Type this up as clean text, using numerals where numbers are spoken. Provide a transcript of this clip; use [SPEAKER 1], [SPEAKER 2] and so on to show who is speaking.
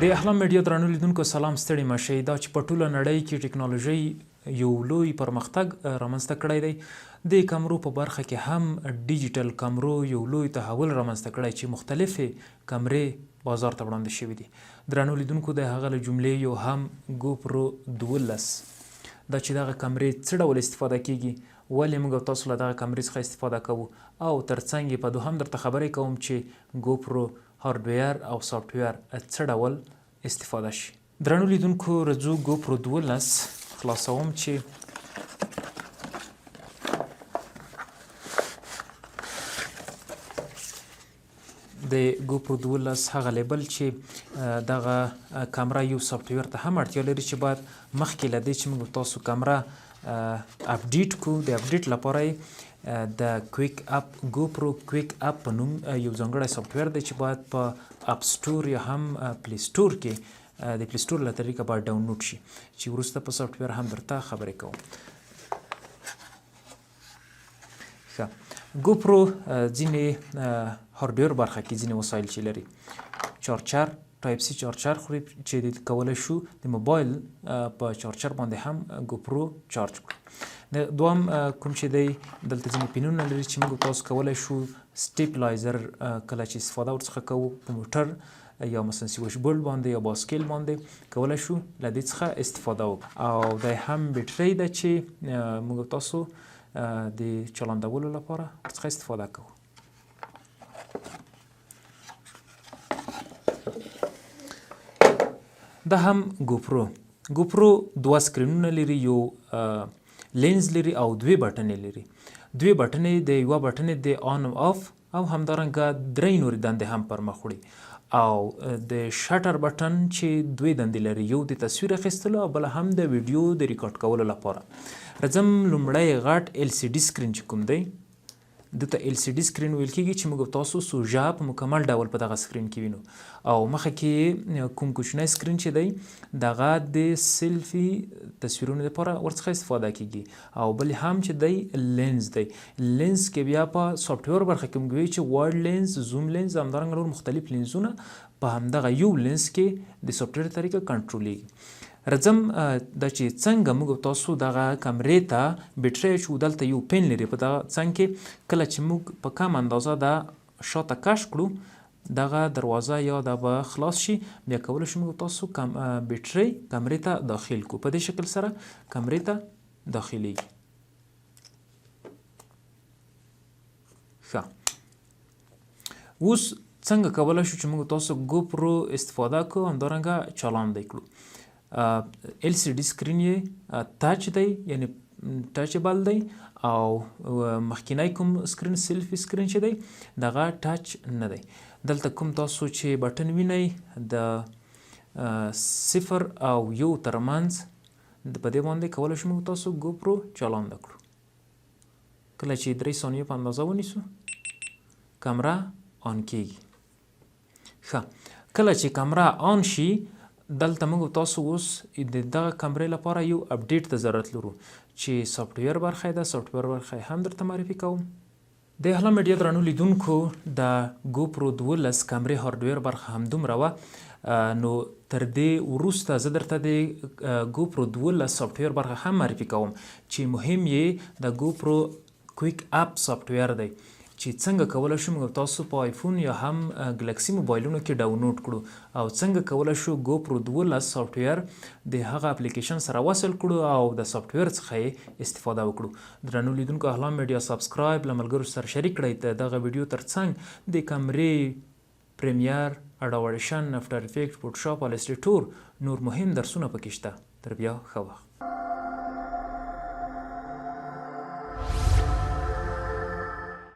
[SPEAKER 1] د اهلام میډیا درنو لیدونکو سلام ستړي مشئ. دا چې په ټوله نړۍ کې ټکنالوژي یو لوی پرمختګ رامنځته کړی دی. د کمرو په برخه کې هم ډیجیټل کمرو یو لوی تحول رامنځته کړی چې مختلفې کمرې بازار ته وړاندې شوي دي. درنو لیدونکو د هغه له جملې یو هم ګوپرو 12 دا چې دغه کمرې څه ډول استفاده کیږي، ولې موږ تاسو له دغه کمرې څخه استفاده کوو، او ترڅنګ یې په دوهم درته خبرې کوم چې ګوپرو هارډویر او سافټویر څه ډول استفاده شي. درنو لیدونکو رځو ګوپرو 12 خلاصوم چې د ګوپرو 12 هغه لیبل چې دغه کامرا یو سافټویر ته هم اړتیا لري چې باید مخکې له دې چې موږ تاسو کامرا اپډیټ کو، د اپډیټ لپاره د کویک اپ ګوپرو کویک اپ په نوم یو ځانګړی سافټویر دی چې باید په اپ سټور یا هم پلی سټور کې د پلی سټور له طریقه باید ډاونلوډ شي، چې وروسته په سافټویر هم درته خبرې کوم. ښه، ګوپرو ځینې هارډویر برخه کې ځینې وسایل چې لري، چارجر ټایپ سی چارجر خوري چې د کولی شو د موبایل په چارجر باندې هم ګوپرو چارج کړو. د دوم کوم چې دی دلته ځینې پینونه لري چې موږ تاسو کولی شو سټیپلایزر کله چې استفاده ورڅخه کوو په موټر یا مثلا سویچ بورډ باندې یا باسکیل باندې کولی شو له دې څخه استفاده وکړو. او دا هم بیټرۍ ده چې موږ تاسو د چلاندولو لپاره ورڅخه استفاده کوو. دا هم ګوپرو دوه سکرینونه لري، یو لینز لري او دوی بټنې لري. دوی بټنې د یوه بټنې د آن او آف او همدارنګه درې نورې دندې هم پر مخ وړي، او د شټر بټن چې دوی دندې لري، یو د تصویر اخیستلو او بل هم د ویډیو د ریکارډ کولو لپاره. راځم لومړی غټ ایل سی ډي سکرین چې کوم دی دته ایل سی ډي سکرین ویل کېږي چې موږ تاسو سوژه په مکمل ډول په دغه سکرین کې وینو، او مخه کې کوم کوچنی سکرین چې دی دغه د سیلفي تصویرونو لپاره ورڅخه استفاده کېږي، او بل هم چې دی لینز دی. لینز کې بیا په سافټویر برخه کې موږ وایو چې واړ لینز، زوم لینز، همدارنګه نور مختلف لینزونه په همدغه یو لینز کې د سافټویر طریقه کنټرولېږي. راځم دا چې څنګه موږ تاسو دغه کمرې ته بیټرۍ اچوو. دلته یو پین لري په دغه څنګ کې، کله چې موږ په کم اندازه دا شاته کش کړو دغه دروازه یا دا به خلاص شي، بیا کولی شو موږ تاسو بیټرۍ کمرې ته داخل کړو. په دې شکل سره کمرې ته داخلیږي. ښه، اوس څنګه کولی شو چې موږ تاسو ګوپرو استفاده کړو همدارنګه چالان دی کړو. ایل سی ډي سکرین یې ټچ دی، یعنی ټچبل دی، او مخکینی کوم سکرین سیلفي سکرین چې دی دغه ټچ نه دی. دلته کوم تاسو چې بټن وینئ د 0 او 1 ترمنځ په دې باندې کولی شو موږ تاسو ګوپرو چالانده کړو. کله چې 3 ثانیې په اندازه ونیسو کامرا آن کېږي. ښه، کله چې کامرا آن شي دلته موږ تاسو اوس د دغه کمرې لپاره یو اپډیټ ته ضرورت لرو چې سافټویر برخه ده. سافټویر برخه هم درته معرفي کوم. د اهلام میډیا درنو لیدونکو د ګوپرو 12 کمرې هارډویر برخه همدومره وه، نو تر دې وروسته زه درته د ګوپرو 12 سافټویر برخه هم معرفي کوم چې مهم یې د ګوپرو کویک اپ سافټویر دی چې څنګه کولی شو موږ تاسو په آیفون یا هم ګلکسي موبایلونو کې ډاونلوډ کړو، او څنګه کولی شو ګوپرو 12 سافټویر د هغه اپلیکیشن سره وصل کړو او د سافټویر څخه یې استفاده وکړو. درنو لیدونکو اهلام میډیا سبسکرایب له ملګرو سره شریک کړئ. دغه ویډیو ترڅنګ د کمرې، پریمیر، اډاوډیشن، افټر افیکټ، فوټوشاپ، السټریټور نور مهم درسونه پکې شته. تر بیا ښه وخت.